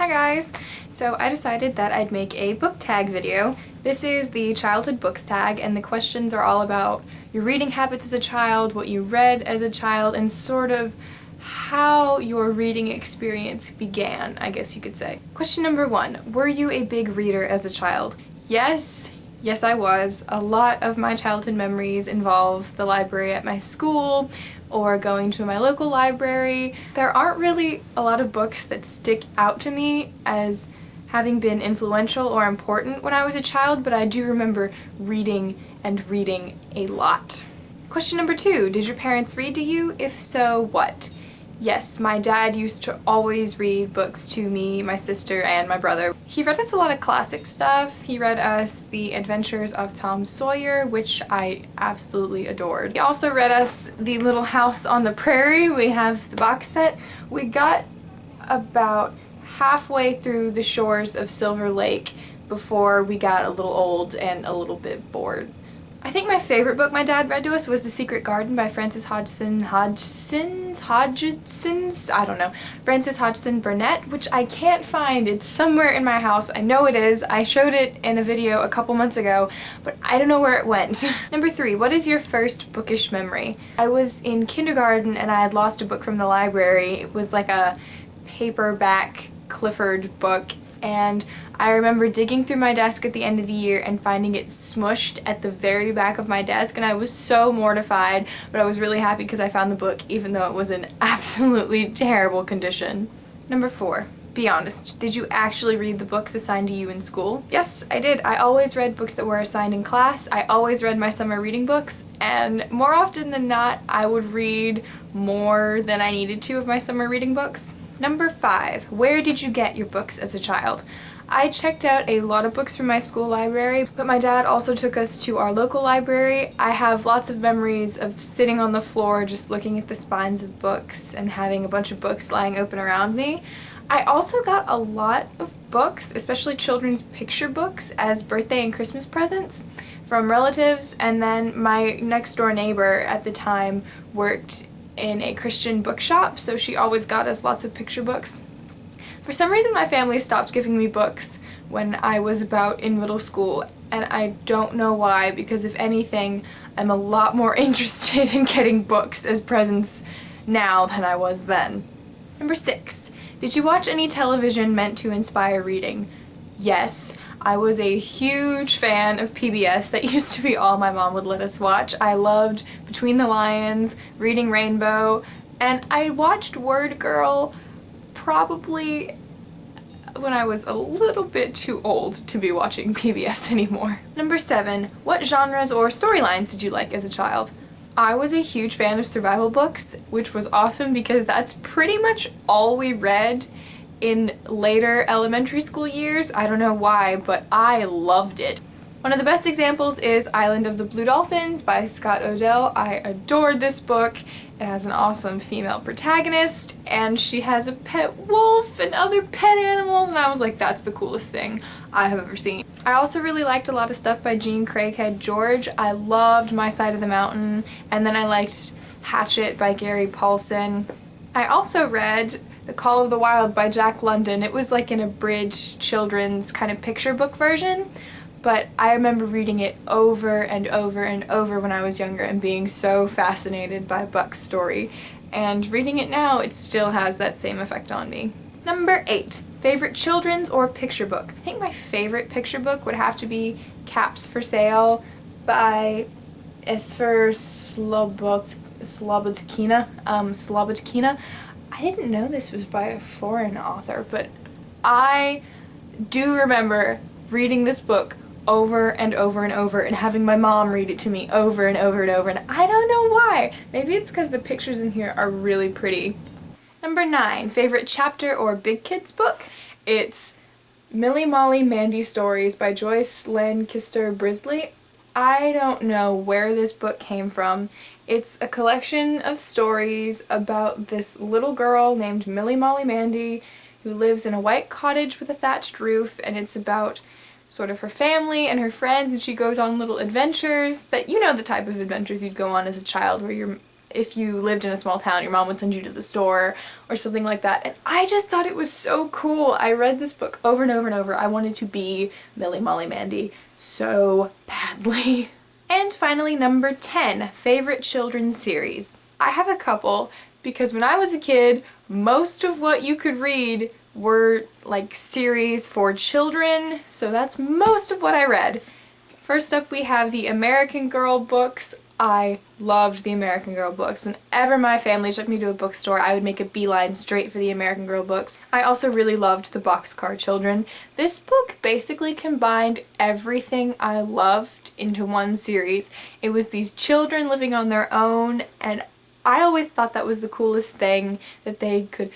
Hi guys! So I decided that I'd make a book tag video. This is the childhood books tag, and the questions are all about your reading habits as a child, what you read as a child, and sort of how your reading experience began, I guess you could say. Question number 1. Were you a big reader as a child? Yes. Yes, I was. A lot of my childhood memories involve the library at my school or going to my local library. There aren't really a lot of books that stick out to me as having been influential or important when I was a child, but I do remember reading and reading a lot. Question number 2. Did your parents read to you? If so, what? Yes, my dad used to always read books to me, my sister, and my brother. He read us a lot of classic stuff. He read us The Adventures of Tom Sawyer, which I absolutely adored. He also read us The Little House on the Prairie. We have the box set. We got about halfway through The Shores of Silver Lake before we got a little old and a little bit bored. I think my favorite book my dad read to us was The Secret Garden by Frances Hodgson Burnett, which I can't find. It's somewhere in my house. I know it is. I showed it in a video a couple months ago, but I don't know where it went. Number 3, what is your first bookish memory? I was in kindergarten and I had lost a book from the library. It was like a paperback Clifford book, and I remember digging through my desk at the end of the year and finding it smushed at the very back of my desk, and I was so mortified, but I was really happy because I found the book even though it was in absolutely terrible condition. Number 4. Be honest. Did you actually read the books assigned to you in school? Yes, I did. I always read books that were assigned in class. I always read my summer reading books, and more often than not, I would read more than I needed to of my summer reading books. Number 5. Where did you get your books as a child? I checked out a lot of books from my school library, but my dad also took us to our local library. I have lots of memories of sitting on the floor just looking at the spines of books and having a bunch of books lying open around me. I also got a lot of books, especially children's picture books, as birthday and Christmas presents from relatives, and then my next door neighbor at the time worked in a Christian bookshop, so she always got us lots of picture books. For some reason my family stopped giving me books when I was about in middle school, and I don't know why, because if anything, I'm a lot more interested in getting books as presents now than I was then. Number 6. Did you watch any television meant to inspire reading? Yes. I was a huge fan of PBS. That used to be all my mom would let us watch. I loved Between the Lions, Reading Rainbow, and I watched Word Girl probably when I was a little bit too old to be watching PBS anymore. Number 7. What genres or storylines did you like as a child? I was a huge fan of survival books, which was awesome because that's pretty much all we read in later elementary school years. I don't know why, but I loved it. One of the best examples is Island of the Blue Dolphins by Scott Odell. I adored this book. It has an awesome female protagonist, and she has a pet wolf and other pet animals, and I was like, that's the coolest thing I have ever seen. I also really liked a lot of stuff by Jean Craighead George. I loved My Side of the Mountain, and then I liked Hatchet by Gary Paulson. I also read The Call of the Wild by Jack London. It was like an abridged children's kind of picture book version, but I remember reading it over and over and over when I was younger and being so fascinated by Buck's story. And reading it now, it still has that same effect on me. Number 8. Favorite children's or picture book? I think my favorite picture book would have to be Caps for Sale by Esfer Slobodkina. I didn't know this was by a foreign author, but I do remember reading this book over and over and over and having my mom read it to me over and over and over, and I don't know why. Maybe it's because the pictures in here are really pretty. Number 9. Favorite chapter or big kids book? It's Millie Molly Mandy Stories by Joyce Lancaster Brisley. I don't know where this book came from. It's a collection of stories about this little girl named Millie Molly Mandy who lives in a white cottage with a thatched roof, and it's about sort of her family and her friends, and she goes on little adventures that, you know, the type of adventures you'd go on as a child where you're if you lived in a small town, your mom would send you to the store or something like that. And I just thought it was so cool. I read this book over and over and over. I wanted to be Millie Molly Mandy so badly. And finally, number 10, favorite children's series. I have a couple because when I was a kid, most of what you could read were like series for children, so that's most of what I read. First up we have the American Girl books. I loved the American Girl books. Whenever my family took me to a bookstore, I would make a beeline straight for the American Girl books. I also really loved the Boxcar Children. This book basically combined everything I loved into one series. It was these children living on their own, and I always thought that was the coolest thing, that they could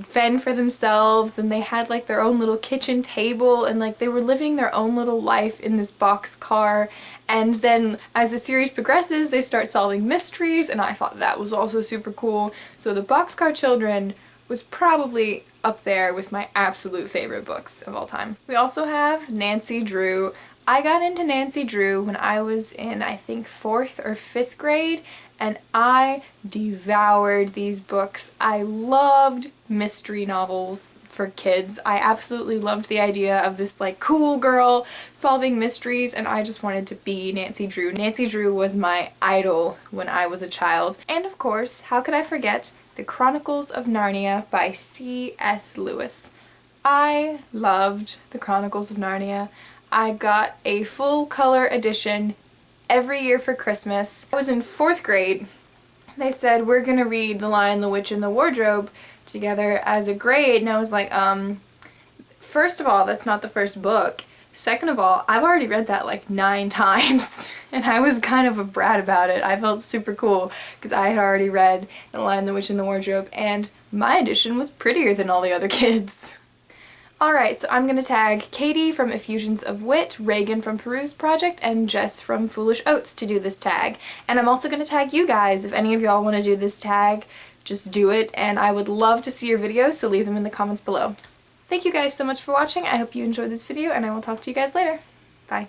fend for themselves and they had like their own little kitchen table and like they were living their own little life in this box car. And then as the series progresses, they start solving mysteries, and I thought that was also super cool. So the Boxcar Children was probably up there with my absolute favorite books of all time. We also have Nancy Drew. I got into Nancy Drew when I was in, I think, 4th or 5th grade, and I devoured these books. I loved mystery novels for kids. I absolutely loved the idea of this like cool girl solving mysteries, and I just wanted to be Nancy Drew. Nancy Drew was my idol when I was a child. And of course, how could I forget The Chronicles of Narnia by C.S. Lewis. I loved The Chronicles of Narnia. I got a full color edition every year for Christmas. I was in 4th grade. They said, we're gonna read The Lion, the Witch, and the Wardrobe together as a grade, and I was like, first of all, that's not the first book. Second of all, I've already read that like 9 times, and I was kind of a brat about it. I felt super cool because I had already read The Lion, the Witch, and the Wardrobe, and my edition was prettier than all the other kids. Alright, so I'm gonna tag Katie from Effusions of Wit, Reagan from Peruse Project, and Jess from Foolish Oats to do this tag. And I'm also gonna tag you guys. If any of y'all want to do this tag, just do it, and I would love to see your videos, so leave them in the comments below. Thank you guys so much for watching. I hope you enjoyed this video, and I will talk to you guys later. Bye.